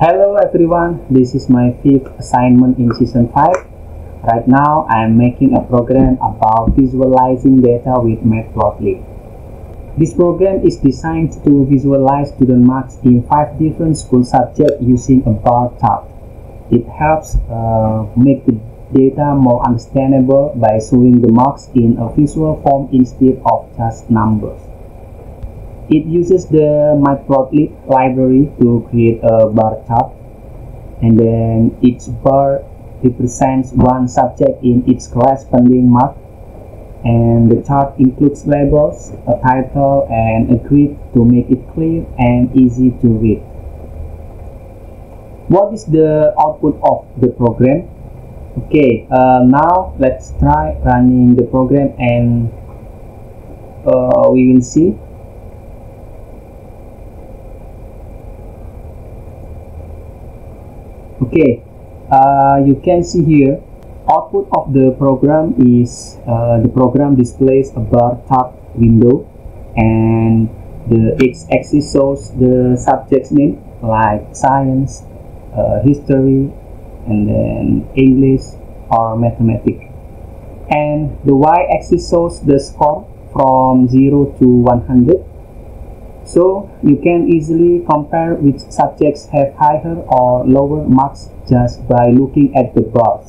Hello everyone, this is my fifth assignment in season 5. Right now I am making a program about visualizing data with Matplotlib. This program is designed to visualize student marks in 5 different school subjects using a bar chart. It helps make the data more understandable by showing the marks in a visual form instead of just numbers. It uses the Matplotlib library to create a bar chart, and then each bar represents one subject in its corresponding mark, and the chart includes labels, a title, and a grid to make it clear and easy to read. What is the output of the program? Okay, now let's try running the program and we will see. Okay, you can see here output of the program is the program displays a bar chart window, and the x-axis shows the subject's name like science, history, and then English or mathematics, and the y-axis shows the score from 0 to 100. So you can easily compare which subjects have higher or lower marks just by looking at the bars.